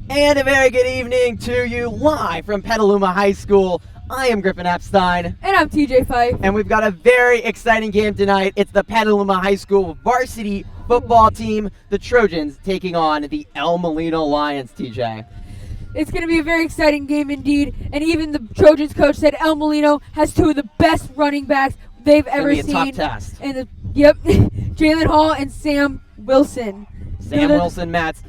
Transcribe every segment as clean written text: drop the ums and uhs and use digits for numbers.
And a very good evening to you live from Petaluma High School. I am Griffin Epstein. And I'm TJ Fife. And we've got a very exciting game tonight. It's the Petaluma High School Varsity Football team, the Trojans, taking on the Molino Lions, TJ. It's going to be a very exciting game indeed. And even the Trojans coach said Molino has two of the best running backs they've ever seen. It's going to be a tough test. And Jalen Hall and Sam Wilson. Sam Wilson, Matt's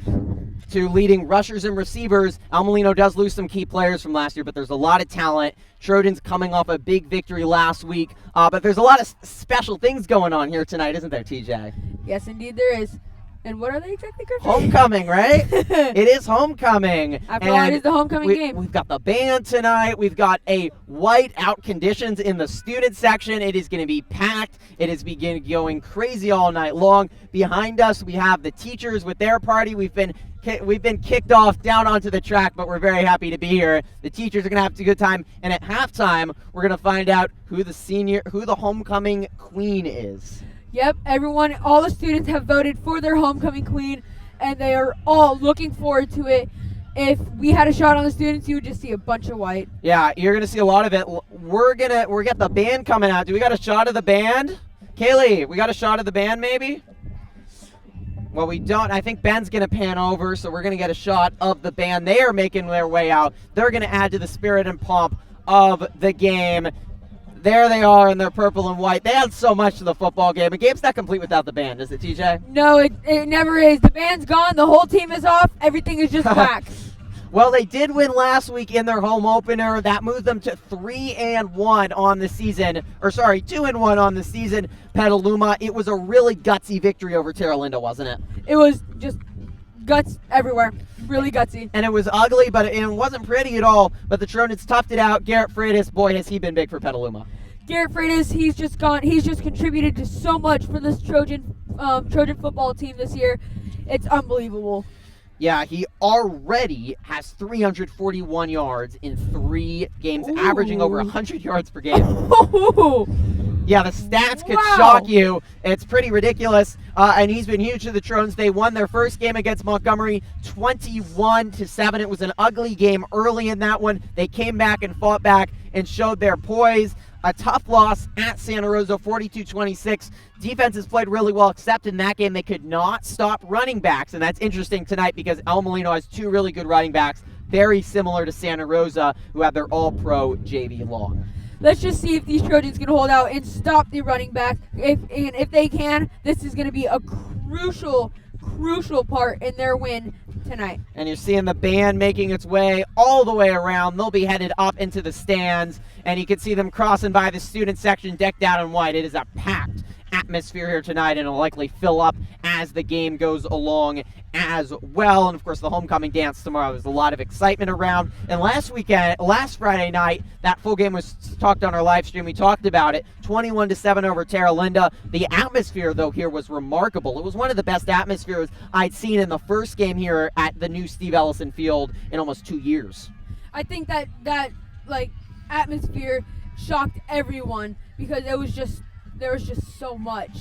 two leading rushers and receivers. Molino does lose some key players from last year, but there's a lot of talent. Trojans coming off a big victory last week, but there's a lot of special things going on here tonight, isn't there, TJ? Yes, indeed there is. And what are they exactly, Griffin? Homecoming, right? It is homecoming. After all, it is the homecoming game. We've got the band tonight. We've got a white-out conditions in the student section. It is going to be packed. It is going crazy all night long. Behind us, we have the teachers with their party. We've been kicked off down onto the track, but we're very happy to be here. The teachers are going to have a good time, and at halftime, we're going to find out who the homecoming queen is. Yep, all the students have voted for their homecoming queen, and they are all looking forward to it. If we had a shot on the students, you would just see a bunch of white. Yeah, you're going to see a lot of it. We're got the band coming out. Do we got a shot of the band? Kaylee, we got a shot of the band maybe? Well, we don't. I think Ben's going to pan over, so we're going to get a shot of the band. They are making their way out. They're going to add to the spirit and pomp of the game. There they are in their purple and white. They add so much to the football game. The game's not complete without the band, is it, TJ? No, it never is. The band's gone. The whole team is off. Everything is just whack. Well, they did win last week in their home opener. That moved them to 3-1 on the season. 2-1 on the season. Petaluma. It was a really gutsy victory over Terra Linda, wasn't it? It was just guts everywhere. Really gutsy. And it was ugly, but it wasn't pretty at all. But the Trojans toughed it out. Garrett Freitas, boy, has he been big for Petaluma. Garrett Freitas, he's just contributed to so much for this Trojan football team this year. It's unbelievable. Yeah, he already has 341 yards in 3 games, averaging over 100 yards per game. Yeah, the stats could shock you. It's pretty ridiculous, and he's been huge to the Trojans. They won their first game against Montgomery 21-7. It was an ugly game early in that one. They came back and fought back and showed their poise. A tough loss at Santa Rosa, 42-26. Defense has played really well, except in that game they could not stop running backs, and that's interesting tonight because Molino has 2 really good running backs, very similar to Santa Rosa, who have their all-pro JV Long. Let's just see if these Trojans can hold out and stop the running back. If they can, this is going to be a crucial part in their win tonight. And you're seeing the band making its way all the way around. They'll be headed up into the stands, and you can see them crossing by the student section decked out in white. It is a packed atmosphere here tonight, and it'll likely fill up as the game goes along as well. And of course, the homecoming dance tomorrow. There's a lot of excitement around. And last Friday night, that full game was talked on our live stream. We talked about it. 21-7 over Terra Linda. The atmosphere, though, here was remarkable. It was one of the best atmospheres I'd seen in the first game here at the new Steve Ellison field in almost 2 years. I think that atmosphere shocked everyone because there was just so much.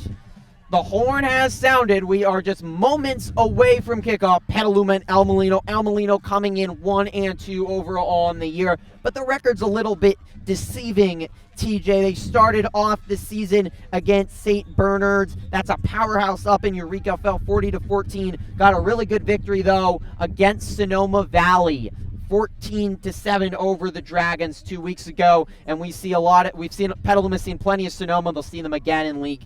The horn has sounded. We are just moments away from kickoff. Petaluma and Molino. Molino coming in 1-2 overall on the year. But the record's a little bit deceiving, TJ. They started off the season against St. Bernard's. That's a powerhouse up in Eureka. Fell 40-14. Got a really good victory, though, against Sonoma Valley. 14-7 over the Dragons 2 weeks ago. And we've seen Petaluma seen plenty of Sonoma. They'll see them again in league.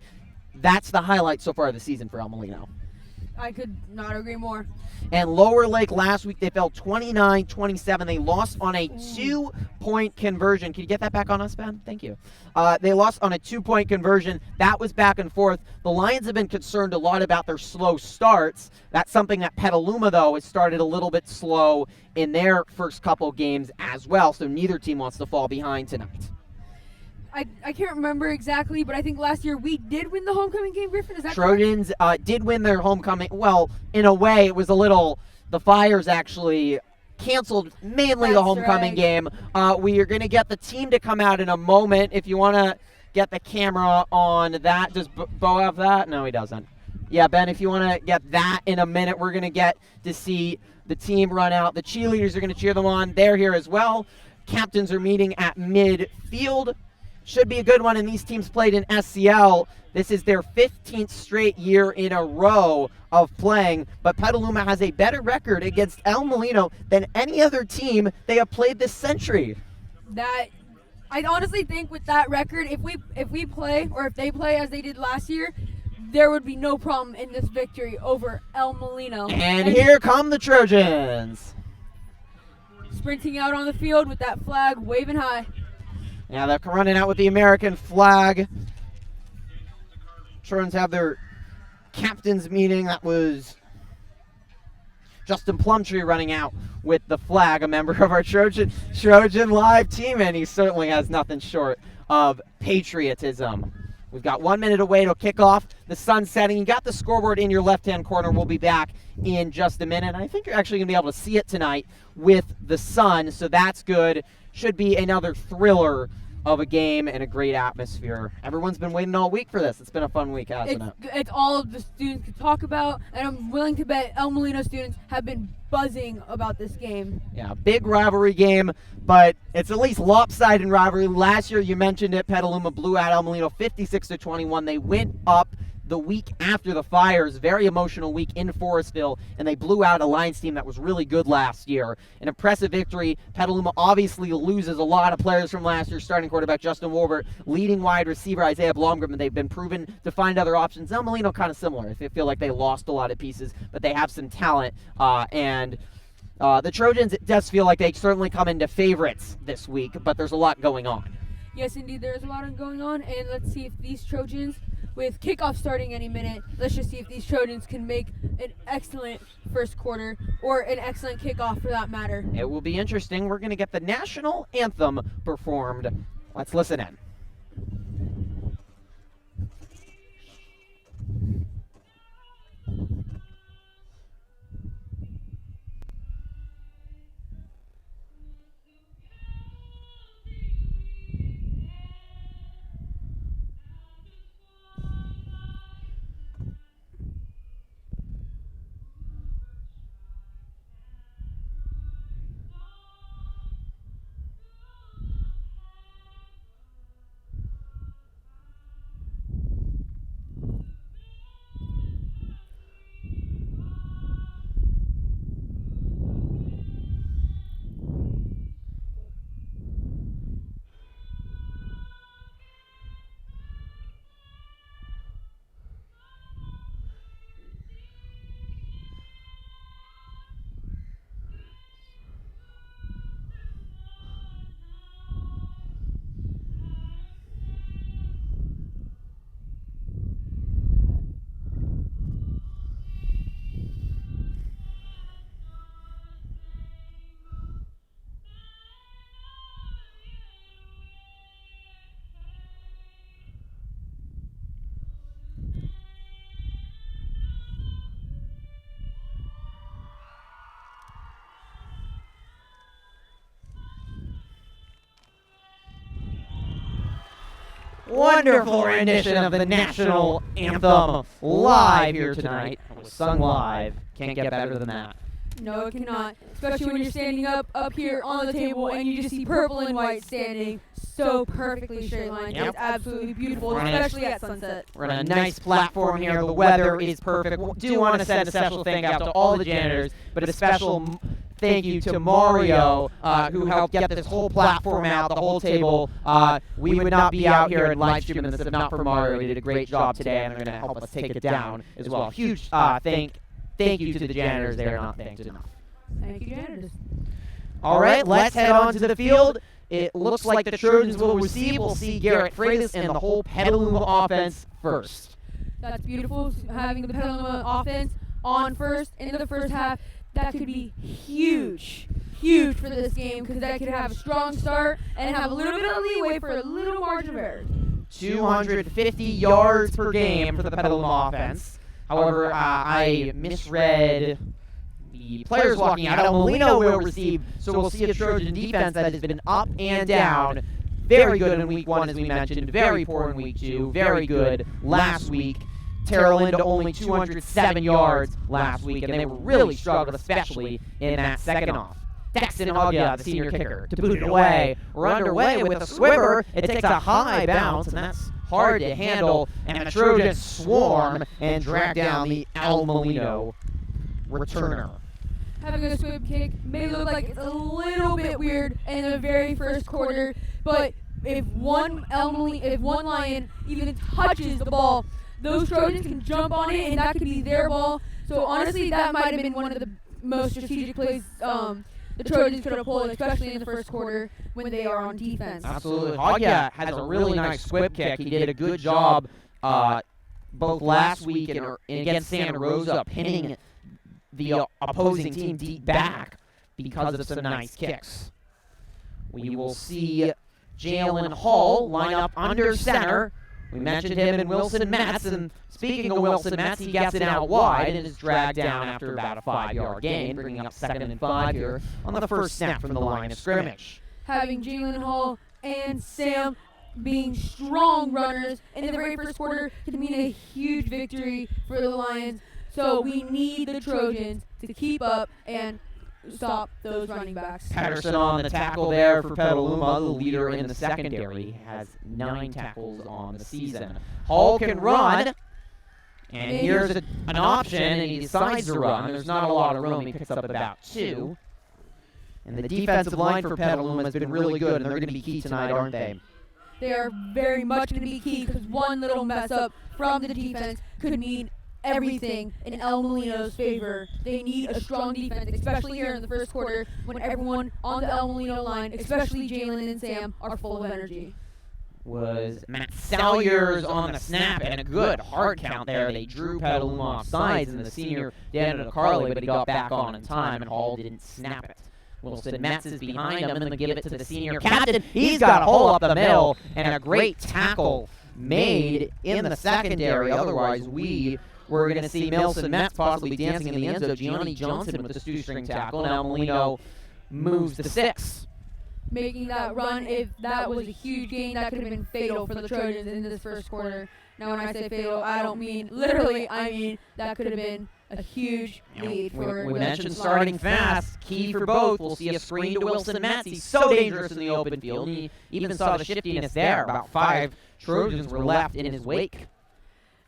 That's the highlight so far of the season for Molino. I could not agree more. And Lower Lake last week, they fell 29-27. They lost on a 2-point conversion. Can you get that back on us, Ben? Thank you. They lost on a 2-point conversion. That was back and forth. The Lions have been concerned a lot about their slow starts. That's something that Petaluma, though, has started a little bit slow in their first couple games as well. So neither team wants to fall behind tonight. I can't remember exactly, but I think last year we did win the homecoming game, Griffin. Is that Trojans did win their homecoming. Well, in a way, it was a little. The Fires actually canceled mainly the homecoming game. We are going to get the team to come out in a moment. If you want to get the camera on that, does Bo have that? No, he doesn't. Yeah, Ben, if you want to get that in a minute, we're going to get to see the team run out. The cheerleaders are going to cheer them on. They're here as well. Captains are meeting at midfield. Should be a good one, and these teams played in SCL. This is their 15th straight year in a row of playing, but Petaluma has a better record against El Molino than any other team they have played this century. I honestly think with that record, if we play, or if they play as they did last year, there would be no problem in this victory over El Molino. And here come the Trojans. Sprinting out on the field with that flag waving high. Yeah, they're running out with the American flag. Trojans have their captain's meeting. That was Justin Plumtree running out with the flag, a member of our Trojan Live team, and he certainly has nothing short of patriotism. We've got 1 minute away to kick off. The sun's setting. You got the scoreboard in your left-hand corner. We'll be back in just a minute. I think you're actually going to be able to see it tonight with the sun, so that's good. Should be another thriller of a game and a great atmosphere. Everyone's been waiting all week for this. It's been a fun week, hasn't it? It's all the students can talk about, and I'm willing to bet El Molino students have been buzzing about this game. Yeah, big rivalry game, but it's at least lopsided rivalry. Last year, you mentioned it, Petaluma blew out El Molino 56-21. They went up the week after the Fires, very emotional week in Forestville, and they blew out a Lions team that was really good last year. An impressive victory. Petaluma obviously loses a lot of players from last year, starting quarterback Justin Wolbert, leading wide receiver Isaiah Blomgren, and they've been proven to find other options. El Molino kind of similar. They feel like they lost a lot of pieces, but they have some talent, and the Trojans, it does feel like they certainly come into favorites this week, but there's a lot going on. Yes, indeed, there's a lot going on, and let's see if these Trojans, with kickoff starting any minute, let's just see if these Trojans can make an excellent first quarter or an excellent kickoff for that matter. It will be interesting. We're going to get the national anthem performed. Let's listen in. Wonderful rendition of the national anthem live here tonight. It was sung live. Can't get better than that. No, it cannot. Especially when you're standing up here on the table and you just see purple and white standing so perfectly straight line. Yep. It's absolutely beautiful, especially at sunset. We're on a nice platform here. The weather is perfect. We do want to send a special thank out to all the janitors, but a special thank you to Mario, who helped get this whole platform out, the whole table. We would not be out here and live streaming this if not for Mario. He did a great job today, and they're going to help us take it down as well. Huge thank you to the janitors. They are not thanked enough. Thank you, janitors. All right, let's head on to the field. It looks like the Trojans will receive. We'll see Garrett Freitas and the whole Petaluma offense first. That's beautiful, having the Petaluma offense on first in the first half. That could be huge for this game because that could have a strong start and have a little bit of leeway for a little margin of error. 250 yards per game for the Petaluma offense. However, I misread the players walking out. El Molino will receive, so we'll see a Trojan defense that has been up and down. Very good in week one, as we mentioned. Very poor in week two. Very good last week. Terrell to only 207 yards last week, and they really struggled, especially in that second half. Dexton Oggia, the senior kicker, to boot it away. We're underway with a swimmer. It takes a high bounce, and that's hard to handle. And the Trojans swarm and drag down the Al Molino returner. Having a squib kick may look like it's a little bit weird in the very first quarter, but if one Lion even touches the ball, those Trojans can jump on it, and that could be their ball. So honestly, that might have been one of the most strategic plays the Trojans could have pulled, especially in the first quarter when they are on defense. Absolutely. Oggia has a really nice squib kick. He did a good job both last week and against Santa Rosa, pinning the opposing team deep back because of some nice kicks. We will see Jalen Hall line up under center. We mentioned him in Wilson Metz, and speaking of Wilson Metz, he gets it out wide and is dragged down after about a 5-yard gain, bringing up 2nd and 5 here on the first snap from the line of scrimmage. Having Jalen Hall and Sam being strong runners in the very first quarter could mean a huge victory for the Lions. So we need the Trojans to keep up and stop those running backs. Patterson on the tackle there for Petaluma, the leader in the secondary, has 9 tackles on the season. Hall can run, and here's an option, and he decides to run. There's not a lot of room. He picks up about 2. And the defensive line for Petaluma has been really good, and they're going to be key tonight, aren't they? They are very much going to be key because one little mess up from the defense could mean everything in El Molino's favor. They need a strong defense, especially here in the first quarter when everyone on the El Molino line, especially Jalen and Sam, are full of energy. Was Matt Salyers on the snap, and a good hard count there. They drew Petaluma off sides, and the senior Daniel Carley, but he got back on in time, and Hall didn't snap it. Wilson Metz is behind him, and they give it to the senior captain. He's got a hole up the middle, and a great tackle made in the secondary. Otherwise, we're going to see Wilson Metz possibly dancing in the end zone. Gianni Johnson with the shoestring tackle. Now Molino moves to 6. Making that run, if that was a huge gain, that could have been fatal for the Trojans in this first quarter. Now, when I say fatal, I don't mean literally. I mean that could have been a huge lead for We mentioned starting fast. Key for both. We'll see a screen to Wilson Metz. He's so dangerous in the open field. He even saw the shiftiness there. About 5 Trojans were left in his wake.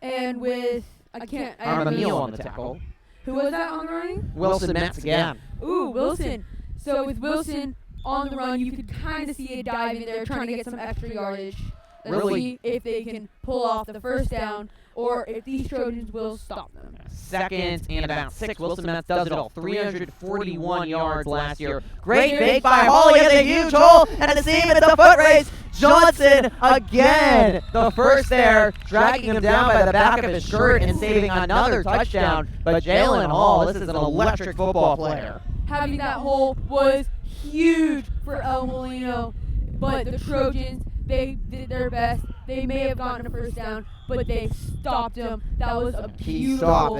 And with Armamil on the tackle. Who was that on the running? Wilson Metz again. Ooh, Wilson. So with Wilson on the run, you could kind of see a dive in there trying to get some extra yardage. Let's see if they can pull off the first down or if these Trojans will stop them. 2nd and about 6. Wilson Metz does it all. 341 yards last year. Great fake by Hall. He has a huge hole, and the seam, it's a foot race. Johnson again. The first there, dragging him down by the back of his shirt and saving another touchdown. But Jalen Hall, this is an electric football player. Having that hole was huge for El Molino, but the Trojans, they did their best. They may have gotten a first down, but they stopped him. That was a beautiful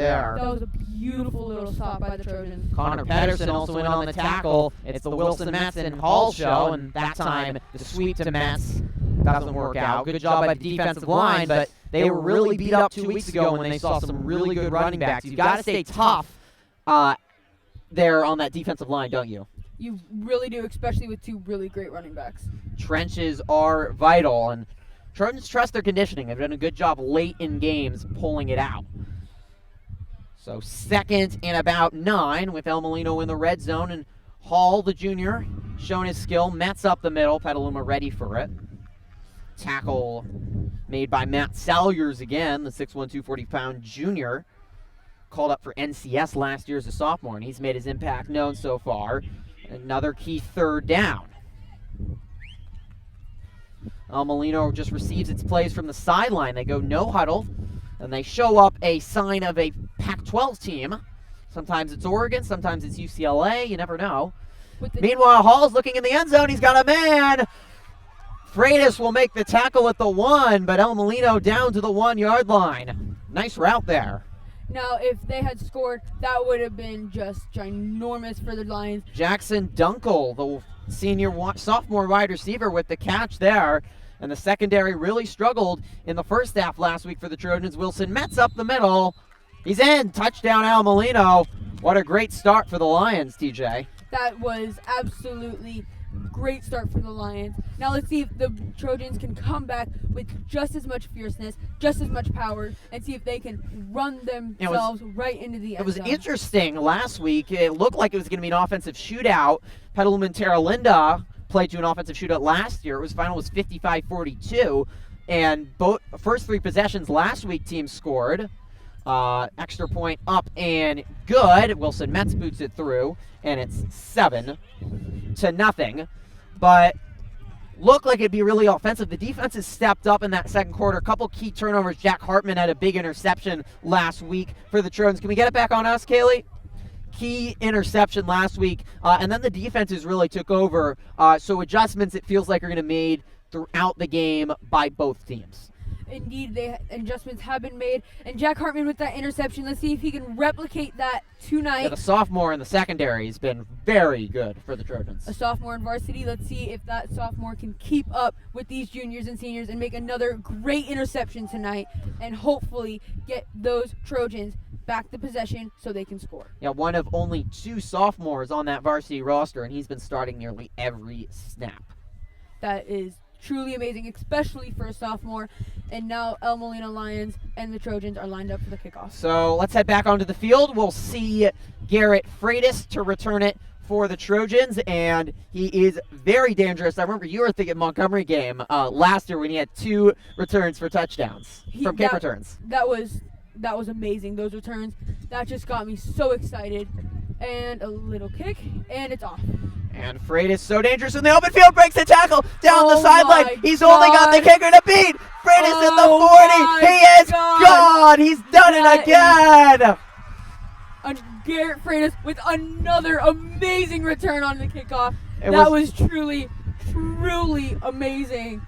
little stop by the Trojans. Connor Pedersen also in on the tackle. It's the Wilson Metz and Hall show, and that time the sweep to Metz doesn't work out. Good job by the defensive line, but they were really beat up 2 weeks ago when they saw some really good running backs. You've got to stay tough there on that defensive line, don't you? You really do, especially with 2 really great running backs. Trenches are vital, and Trojans trust their conditioning. They've done a good job late in games pulling it out. So 2nd and about 9 with El Molino in the red zone, and Hall, the junior, showing his skill. Metz up the middle. Petaluma ready for it. Tackle made by Matt Salyers again, the 6'1", 240-pound junior. Called up for NCS last year as a sophomore, and he's made his impact known so far. Another key 3rd down. El Molino just receives its plays from the sideline. They go no huddle, and they show up a sign of a Pac-12 team. Sometimes it's Oregon, sometimes it's UCLA. You never know. Meanwhile, Hall's looking in the end zone. He's got a man. Freitas will make the tackle at the 1, but El Molino down to the 1-yard line. Nice route there. Now, if they had scored, that would have been just ginormous for the Lions. Jackson Dunkel, the sophomore wide receiver with the catch there. And the secondary really struggled in the first half last week for the Trojans. Wilson Metz up the middle. He's in. Touchdown, Al Molino. What a great start for the Lions, TJ. That was absolutely great start for the Lions. Now let's see if the Trojans can come back with just as much fierceness, just as much power, and see if they can run themselves right into the end zone. It was interesting last week. It looked like it was going to be an offensive shootout. Petaluma and Terralinda played to an offensive shootout last year. Final was 55-42, and both first 3 possessions last week teams scored. Extra point up and good. Wilson Metz boots it through, and it's 7-0. But looked like it'd be really offensive. The defense has stepped up in that second quarter. A couple key turnovers. Jack Hartman had a big interception last week for the Trojans. Can we get it back on us, Kaylee? Key interception last week, and then the defenses really took over. So adjustments, it feels like, are going to be made throughout the game by both teams. Indeed, adjustments have been made. And Jack Hartman with that interception, let's see if he can replicate that tonight. Yeah, the sophomore in the secondary has been very good for the Trojans. A sophomore in varsity. Let's see if that sophomore can keep up with these juniors and seniors and make another great interception tonight and hopefully get those Trojans back the possession so they can score. Yeah, one of only 2 sophomores on that varsity roster, and he's been starting nearly every snap. That is truly amazing, especially for a sophomore. And now El Molino Lions and the Trojans are lined up for the kickoff. So let's head back onto the field. We'll see Garrett Freitas to return it for the Trojans, and he is very dangerous. I remember you were thinking Montgomery game last year when he had 2 returns for touchdowns from kick returns. That was amazing, those returns. That just got me so excited. And a little kick, and it's off. And Freitas so dangerous in the open field, breaks the tackle down the sideline. He's God. only got the kicker to beat. Freitas at the 40. He is gone. He's done it again. Garrett Freitas with another amazing return on the kickoff. That was truly, truly amazing.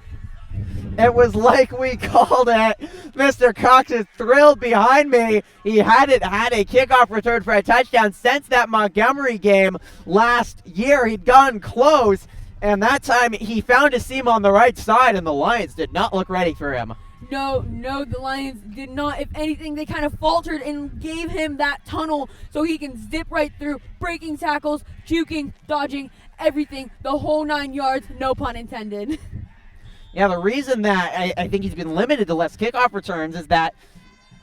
It was like we called it. Mr. Cox is thrilled behind me. He hadn't had a kickoff return for a touchdown since that Montgomery game last year. He'd gone close, and that time he found a seam on the right side, and the Lions did not look ready for him. No, the Lions did not. If anything, they kind of faltered and gave him that tunnel so he can zip right through, breaking tackles, juking, dodging, everything, the whole 9 yards, no pun intended. Yeah, the reason that I think he's been limited to less kickoff returns is that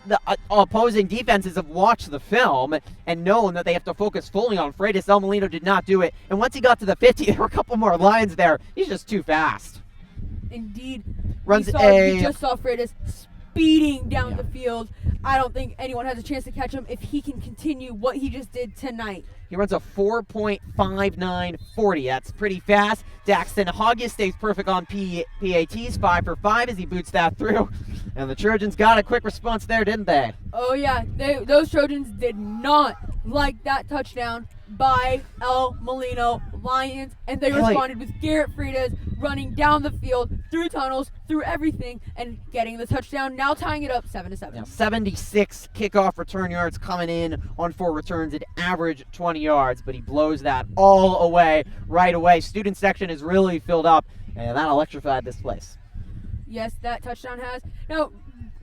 the opposing defenses have watched the film and known that they have to focus fully on Freitas. El Molino did not do it. And once he got to the 50, there were a couple more lines there. He's just too fast. Indeed. We just saw Freitas speeding down the field. I don't think anyone has a chance to catch him if he can continue what he just did tonight. He runs a 4.5940. That's pretty fast. Daxton Hogges stays perfect on PATs, 5 for 5 as he boots that through. And the Trojans got a quick response there, didn't they? Oh, yeah. Those Trojans did not like that touchdown by El Molino Lions, and they responded with Garrett Freitas running down the field, through tunnels, through everything, and getting the touchdown, now tying it up 7-7. Now 76 kickoff return yards coming in on 4 returns at average 20 yards, but he blows that all away right away. Student section is really filled up, and that electrified this place. Yes, that touchdown has. Now,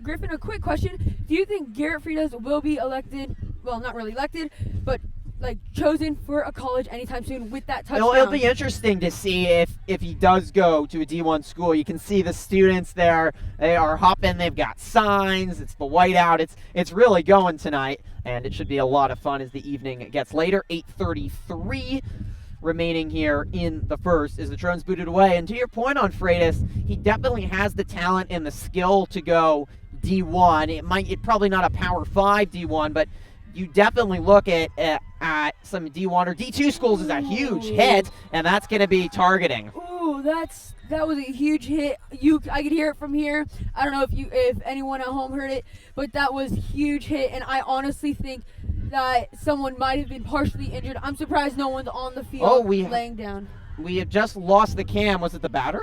Griffin, a quick question. Do you think Garrett Freitas will be elected, well, not really elected, but chosen for a college anytime soon with that touchdown? It'll be interesting to see if he does go to a D1 school. You can see the students there. They are hopping. They've got signs. It's the whiteout. It's really going tonight, and it should be a lot of fun as the evening gets later. 8:33 remaining here in the first as the Trojans booted away. And to your point on Freitas, he definitely has the talent and the skill to go D1. It's probably not a Power 5 D1, but you definitely look at some D1 or D2 schools as a huge hit, and that's going to be targeting. Ooh, that was a huge hit. I could hear it from here. I don't know if anyone at home heard it, but that was a huge hit, and I honestly think that someone might have been partially injured. I'm surprised no one's on the field laying down. We have just lost the cam. Was it the battery?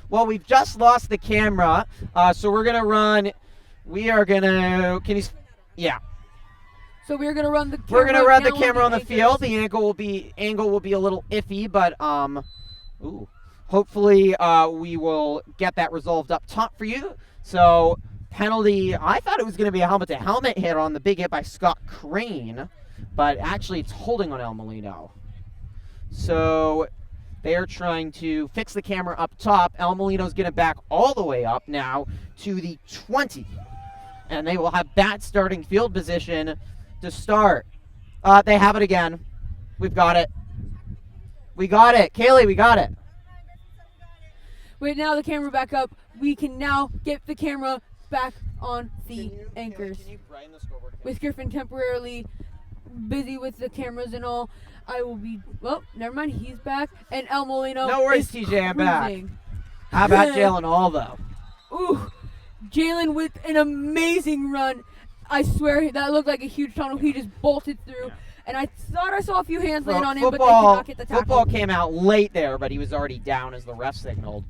Well, we've just lost the camera, so we're going to run. We are going to. Yeah. So we're gonna run the camera. We're gonna run the camera on the field. The angle will be a little iffy, but hopefully we will get that resolved up top for you. So penalty, I thought it was going to be a helmet-to-helmet hit on the big hit by Scott Crane, but actually it's holding on El Molino. So they're trying to fix the camera up top. El Molino's going to back all the way up now to the 20. And they will have bat starting field position to start. They have it again. We've got it. We got it. Kaylee, we got it. Wait, now the camera back up. We can now get the camera back on the anchors. Can you brighten the scoreboard? With Griffin temporarily busy with the cameras and all, I will be, well, never mind, he's back. And El Molino No worries, is TJ, I'm back. cruising. How about Jalen Hall, though? Ooh, Jalen with an amazing run. I swear, that looked like a huge tunnel. He just bolted through. Yeah. And I thought I saw a few hands land on him, but they could not get the tackle. Football came out late there, but he was already down as the ref signaled.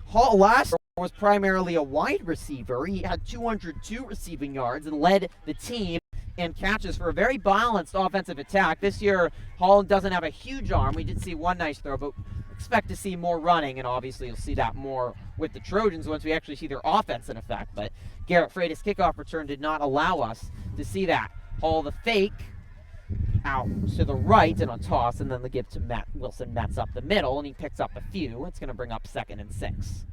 Hall last year was primarily a wide receiver. He had 202 receiving yards and led the team in catches for a very balanced offensive attack. This year, Hall doesn't have a huge arm. We did see one nice throw, but expect to see more running, and obviously you'll see that more with the Trojans once we actually see their offense in effect. But Garrett Freitas' kickoff return did not allow us to see that. Hall the fake out to the right and a toss, and then the give to Matt Wilson. Metz up the middle, and he picks up a few. It's going to bring up 2nd and 6.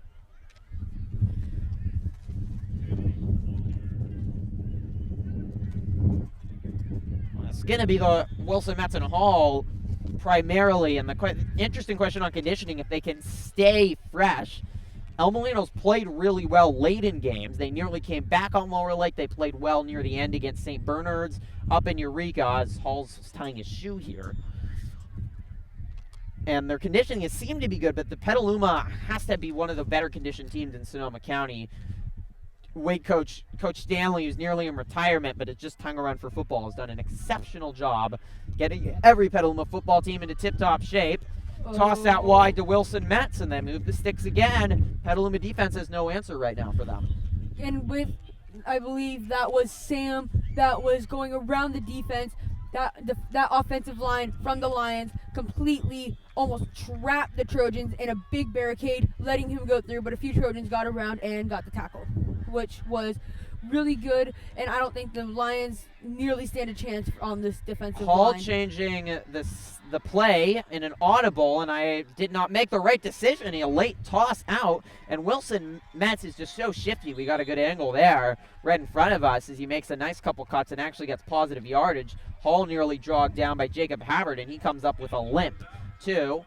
It's going to be the Wilson, Metz, and Hall primarily, and the interesting question on conditioning, if they can stay fresh. El Molino's played really well late in games. They nearly came back on Lower Lake. They played well near the end against St. Bernard's up in Eureka as Hall's tying his shoe here. And their conditioning has seemed to be good, but the Petaluma has to be one of the better conditioned teams in Sonoma County. Weight coach Stanley, who's nearly in retirement but has just hung around for football, has done an exceptional job getting every Petaluma football team into tip-top shape. Toss out wide to Wilson Metz, and they move the sticks again. Petaluma defense has no answer right now for them. And with, I believe that was Sam that was going around the defense. That offensive line from the Lions completely almost trapped the Trojans in a big barricade, letting him go through, but a few Trojans got around and got the tackle, which was really good, and I don't think the Lions nearly stand a chance on this defensive line. Hall changing the play in an audible, and I did not make the right decision. A late toss out, and Wilson Metz is just so shifty. We got a good angle there right in front of us as he makes a nice couple cuts and actually gets positive yardage. Hall nearly dragged down by Jacob Havard, and he comes up with a limp, too.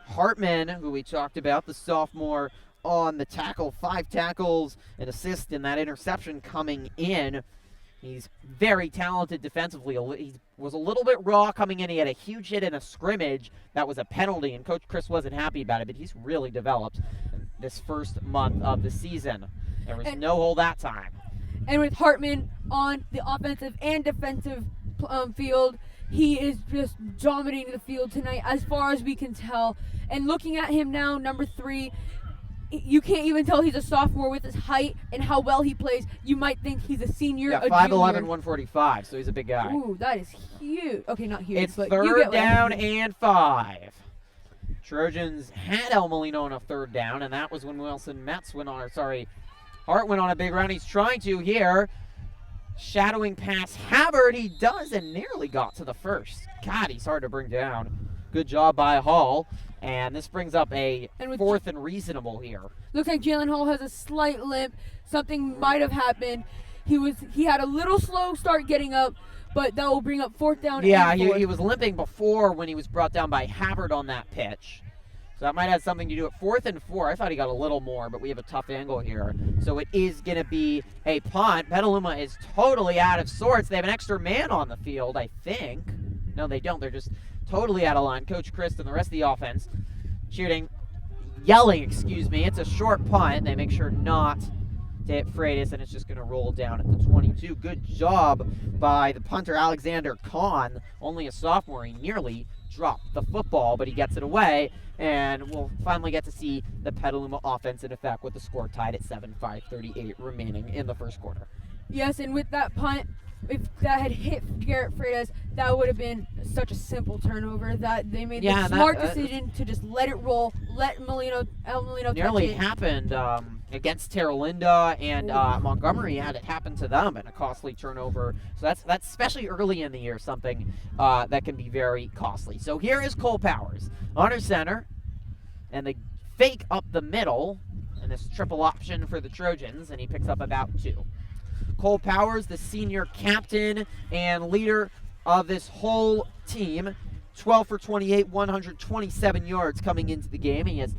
Hartman, who we talked about, the sophomore on the tackle, 5 tackles, an assist, and that interception coming in. He's very talented defensively. He was a little bit raw coming in. He had a huge hit in a scrimmage. That was a penalty, and Coach Chris wasn't happy about it, but he's really developed this first month of the season. There was no hole that time. And with Hartman on the offensive and defensive field, he is just dominating the field tonight as far as we can tell. And looking at him now, number 3, you can't even tell he's a sophomore with his height and how well he plays. You might think he's a senior, yeah, 5'11", 145, so he's a big guy. Ooh, that is huge. Okay, not huge, it's but third you get down and 5. Trojans had El Molino on a 3rd down, and that was when Hart went on a big run. He's trying to here. Shadowing pass Havard. He does and nearly got to the first. God, he's hard to bring down. Good job by Hall. And this brings up a 4th and reasonable here. Looks like Jalen Hall has a slight limp. Something might have happened. He had a little slow start getting up, but that will bring up 4th down. Yeah, he was limping before when he was brought down by Havard on that pitch. So that might have something to do with 4th and 4. I thought he got a little more, but we have a tough angle here. So it is going to be a punt. Petaluma is totally out of sorts. They have an extra man on the field, I think. No, they don't. They're just totally out of line. Coach Chris and the rest of the offense yelling, it's a short punt. They make sure not to hit Freitas, and it's just going to roll down at the 22. Good job by the punter, Alexander Kahn. Only a sophomore. He nearly dropped the football, but he gets it away, and we'll finally get to see the Petaluma offense in effect with the score tied at 7, 5:38 remaining in the first quarter. Yes, and with that punt, if that had hit Garrett Freitas, that would have been such a simple turnover that they made the smart decision to just let it roll, let Molino nearly touch it. happened against Terra Linda and Montgomery had it happen to them in a costly turnover. So that's especially early in the year something that can be very costly. So here is Cole Powers under center, and the fake up the middle, and this triple option for the Trojans, and he picks up about 2. Cole Powers, the senior captain and leader of this whole team, 12 for 28, 127 yards coming into the game. He is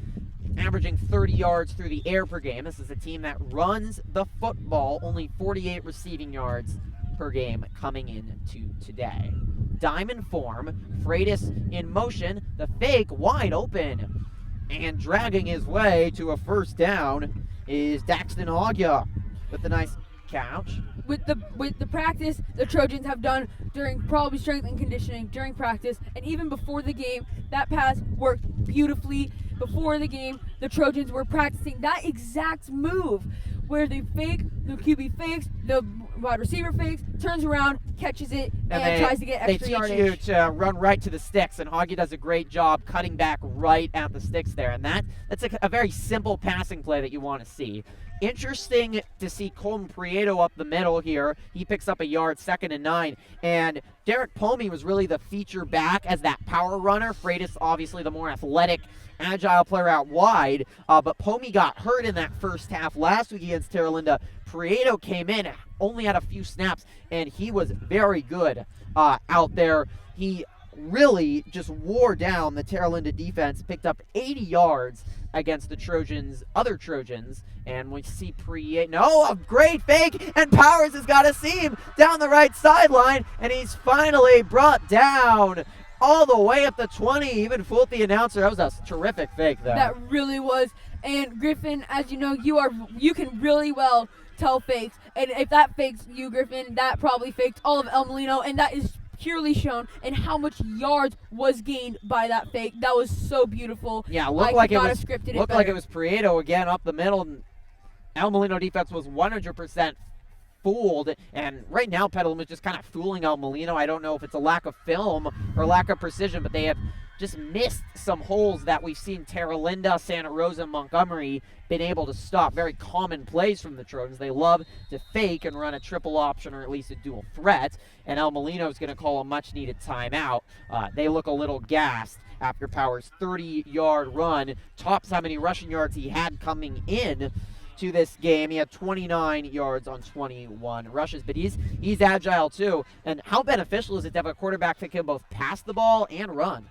averaging 30 yards through the air per game. This is a team that runs the football, only 48 receiving yards per game coming into today. Diamond form, Freitas in motion, the fake wide open, and dragging his way to a first down is Daxton Ogya with the nice couch. With the practice the Trojans have done during probably strength and conditioning during practice, and even before the game, that pass worked beautifully. Before the game, the Trojans were practicing that exact move where they fake, the QB fakes, the wide receiver fakes, turns around, catches it, and tries to get extra yardage. They teach you to run right to the sticks, and Hoggy does a great job cutting back right at the sticks there, and that's a very simple passing play that you want to see. Interesting to see Colton Prieto up the middle here. He picks up a yard, 2nd and 9. And Derek Pomey was really the feature back as that power runner. Freitas, obviously, the more athletic, agile player out wide. But Pomey got hurt in that first half last week against Terra Linda. Prieto came in, only had a few snaps, and he was very good out there. He really just wore down the Terra Linda defense, picked up 80 yards against the other Trojans, and we see a great fake, and Powers has got a seam down the right sideline, and he's finally brought down all the way up the 20, even fooled the announcer. That was a terrific fake, though. That really was, and Griffin, as you know, you can really well tell fakes, and if that fakes you, Griffin, that probably faked all of El Molino, and that is purely shown in how much yards was gained by that fake. That was so beautiful. Yeah, looked like it was Prieto again up the middle, and El Molino defense was 100% fooled, and right now Petaluma is just kind of fooling El Molino. I don't know if it's a lack of film or lack of precision, but they have just missed some holes that we've seen Terra Linda, Santa Rosa, Montgomery been able to stop. Very common plays from the Trojans. They love to fake and run a triple option or at least a dual threat, and El Molino is going to call a much-needed timeout. They look a little gassed after Powers' 30-yard run. Tops how many rushing yards he had coming in to this game. He had 29 yards on 21 rushes, but he's agile too. And how beneficial is it to have a quarterback that can both pass the ball and run?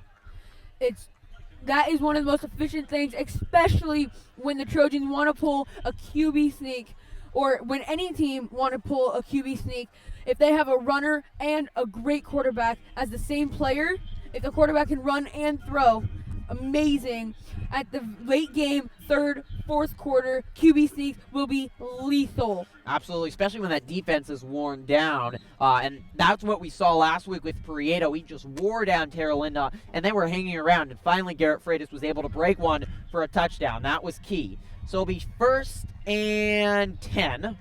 That is one of the most efficient things, especially when the Trojans want to pull a QB sneak, or when any team want to pull a QB sneak. If they have a runner and a great quarterback as the same player, if the quarterback can run and throw, amazing. At the late game, 3rd, 4th quarter, QB sneaks will be lethal. Absolutely, especially when that defense is worn down. And that's what we saw last week with Prieto. He just wore down Terra Linda, and they were hanging around. And finally, Garrett Freitas was able to break one for a touchdown. That was key. So it'll be 1st and 10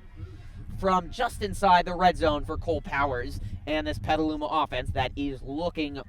from just inside the red zone for Cole Powers and this Petaluma offense that is looking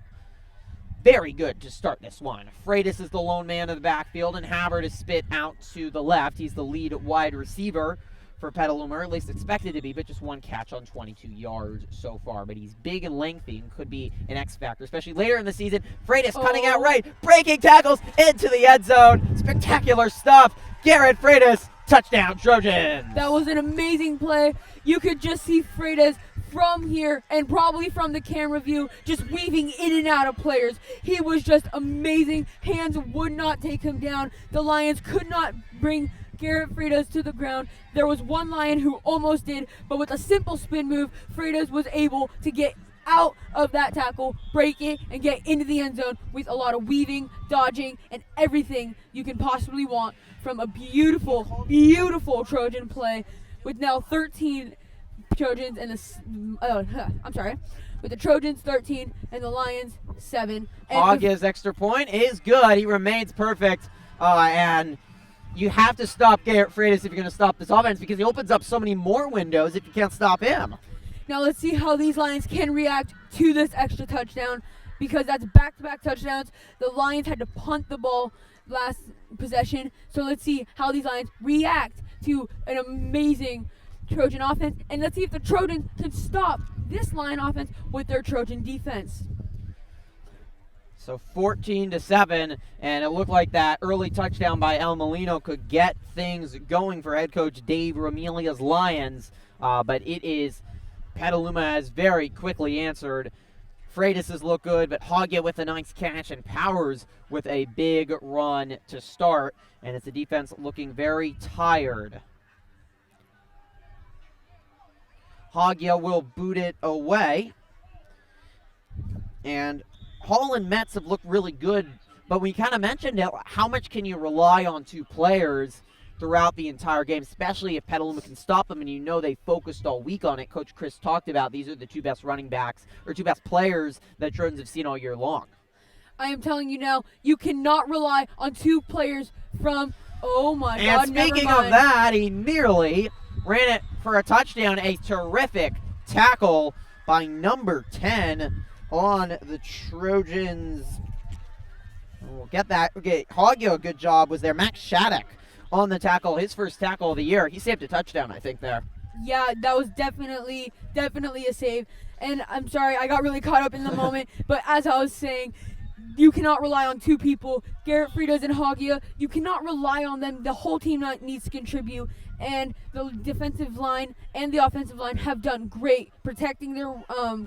very good to start this one. Freitas is the lone man in the backfield, and Havard is spit out to the left. He's the lead wide receiver for Petaluma, or at least expected to be, but just one catch on 22 yards so far. But he's big and lengthy and could be an X factor, especially later in the season. Freitas cutting out right, breaking tackles into the end zone. Spectacular stuff. Garrett Freitas, touchdown Trojans. That was an amazing play. You could just see Freitas from here and probably from the camera view just weaving in and out of players. He was just amazing. Hands would not take him down. The Lions could not bring Garrett Freitas to the ground. There was one Lion who almost did, but with a simple spin move, Freitas was able to get out of that tackle, break it, and get into the end zone with a lot of weaving, dodging, and everything you can possibly want from a beautiful, beautiful Trojan play with now 13 Trojans and with the Trojans 13 and the Lions 7. His extra point is good. He remains perfect, and you have to stop Garrett Freitas if you're going to stop this offense, because he opens up so many more windows if you can't stop him. Now let's see how these Lions can react to this extra touchdown, because that's back-to-back touchdowns. The Lions had to punt the ball last possession. So let's see how these Lions react to an amazing Trojan offense. And let's see if the Trojans can stop this Lion offense with their Trojan defense. So 14-7, and it looked like that early touchdown by El Molino could get things going for head coach Dave Ramilia's Lions, but it is Petaluma has very quickly answered. Freitas has looked good, but Hagia with a nice catch and Powers with a big run to start, and it's the defense looking very tired. Hagia will boot it away, and Hall and Metz have looked really good, but we kind of mentioned it. How much can you rely on two players throughout the entire game, especially if Petaluma can stop them, and you know they focused all week on it. Coach Chris talked about these are the two best running backs, or two best players that Trojans have seen all year long. I am telling you now, you cannot rely on two players from, oh my God, And speaking of that, he nearly ran it for a touchdown. A terrific tackle by number 10 on the Trojans. We'll get that. Okay, Hagia, a good job was there. Max Shattuck on the tackle, his first tackle of the year. He saved a touchdown, I think, there. Yeah, that was definitely a save. And I'm sorry, I got really caught up in the moment. But as I was saying, you cannot rely on two people. Garrett Freitas and Hagia, you cannot rely on them. The whole team needs to contribute. And the defensive line and the offensive line have done great protecting their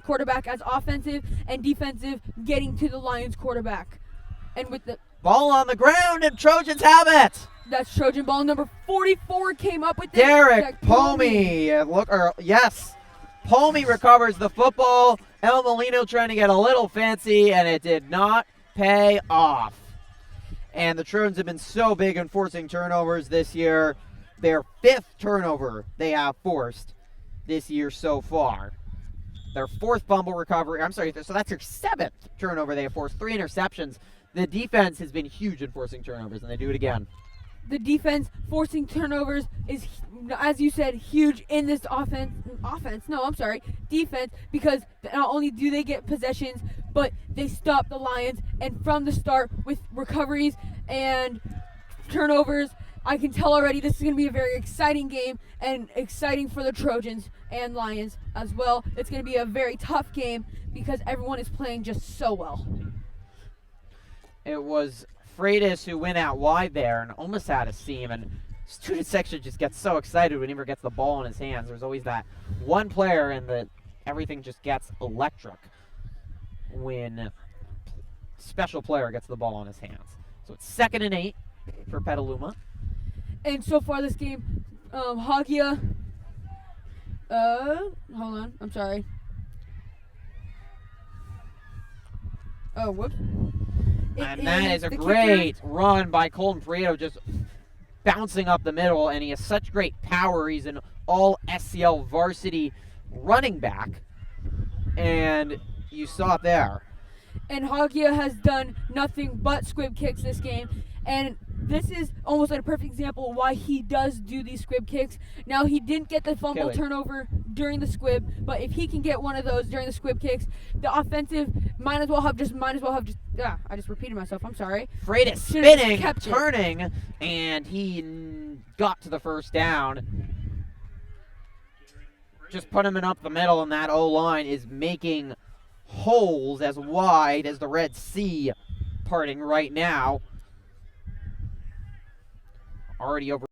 quarterback as offensive and defensive, getting to the Lions quarterback. And with the ball on the ground, and Trojans have it. That's Trojan ball number 44 came up with Derek Pomey. Yes. Pomey recovers the football. El Molino trying to get a little fancy, and it did not pay off. And the Trojans have been so big in forcing turnovers this year. Their 5th turnover they have forced this year so far. Their 4th fumble recovery. I'm sorry, so that's their 7th turnover they have forced. 3 interceptions. The defense has been huge in forcing turnovers, and they do it again. The defense forcing turnovers is, as you said, huge in this defense, because not only do they get possessions, but they stop the Lions, and from the start with recoveries and turnovers, I can tell already this is going to be a very exciting game, and exciting for the Trojans and Lions as well. It's going to be a very tough game because everyone is playing just so well. It was Freitas who went out wide there and almost had a seam, and student section just gets so excited whenever he gets the ball in his hands. There's always that one player, and everything just gets electric when a special player gets the ball in his hands. So it's 2nd and 8 for Petaluma. And so far this game, Hagia, hold on, I'm sorry. Oh, whoops. And that is a great run by Colton Prieto, just bouncing up the middle, and he has such great power. He's an all-SCL varsity running back, and you saw it there. And Hagia has done nothing but squib kicks this game, and this is almost like a perfect example of why he does do these squib kicks. Now, he didn't get the fumble turnover during the squib, but if he can get one of those during the squib kicks, the offensive might as well have just I just repeated myself, I'm sorry. Freitas spinning, turning, and he got to the first down. Just put him in up the middle, and that O-line is making holes as wide as the Red Sea parting right now. Already over